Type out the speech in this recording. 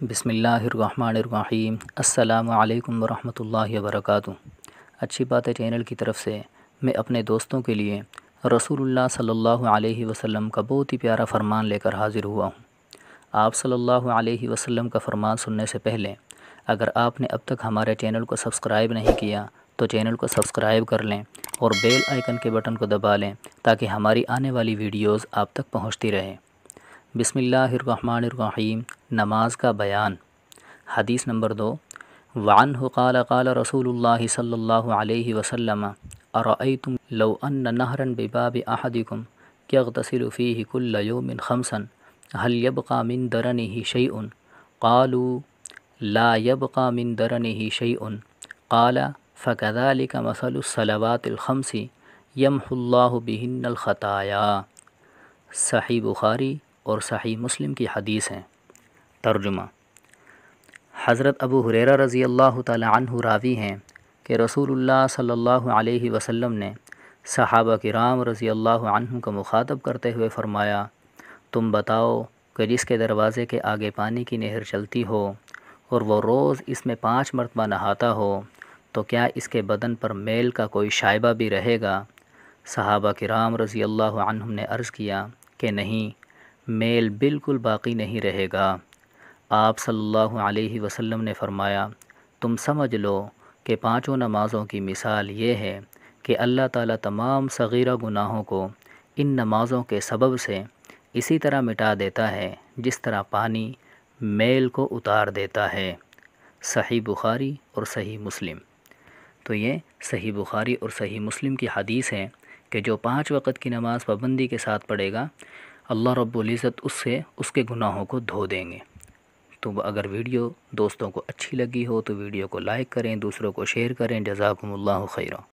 بسم اللہ الرحمن الرحیم۔ السلام علیکم ورحمۃ اللہ وبرکاتہ۔ اچھی باتیں چینل کی طرف سے میں اپنے دوستوں کے لیے رسول اللہ صلی اللہ علیہ وسلم کا بہت ہی پیارا فرمان لے کر حاضر ہوا ہوں۔ آپ صلی اللہ علیہ وسلم کا فرمان سننے سے پہلے اگر آپ نے اب تک ہمارے چینل کو سبسکرائب نہیں کیا تو چینل کو سبسکرائب کر لیں اور بیل آئیکن کے بٹن کو دبا لیں تاکہ ہماری آنے والی ویڈیوز آپ تک پہنچتی رہیں۔ بسم اللہ الرحمن الرحیم۔ نماز کا بیان۔ حدیث نمبر 2، وعنہ قال قال رسول اللہ صلی اللہ علیہ وسلم ارأیتم لو ان نہرا بباب احدکم یغتسل فیہ کل یوم خمسا هل یبقى من درنہ شیء قالوا لا یبقى من درنہ شیء قال فکذلک مثل الصلوات الخمس یمحو اللہ بہن الخطایا۔ صحیح بخاری اور صحیح مسلم کی حدیث ہیں۔ ترجمہ: حضرت ابو ہریرہ رضی اللہ تعالی عنہ راوی ہیں کہ رسول اللہ صلی اللہ علیہ وسلم نے صحابہ کرام رضی اللہ عنہ کو مخاطب کرتے ہوئے فرمایا، تم بتاؤ کہ جس کے دروازے کے آگے پانی کی نہر چلتی ہو اور وہ روز اس میں 5 مرتبہ نہاتا ہو تو کیا اس کے بدن پر میل کا کوئی شائبہ بھی رہے گا؟ صحابہ کرام رضی اللہ عنہم نے عرض کیا کہ نہیں، میل بالکل باقی نہیں رہے گا۔ آپ صلی اللہ علیہ وسلم نے فرمایا، تم سمجھ لو کہ 5 نمازوں کی مثال یہ ہے کہ اللہ تعالیٰ تمام صغیرہ گناہوں کو ان نمازوں کے سبب سے اسی طرح مٹا دیتا ہے جس طرح پانی میل کو اتار دیتا ہے۔ صحیح بخاری اور صحیح مسلم۔ تو یہ صحیح بخاری اور صحیح مسلم کی حدیث ہے کہ جو 5 وقت کی نماز پابندی کے ساتھ پڑھے گا اللہ رب العزت اس کے گناہوں کو دھو دیں گے۔ تو اگر ویڈیو دوستوں کو اچھی لگی ہو تو ویڈیو کو لائک کریں، دوسروں کو شیئر کریں۔ جزاکم اللہ خیرا۔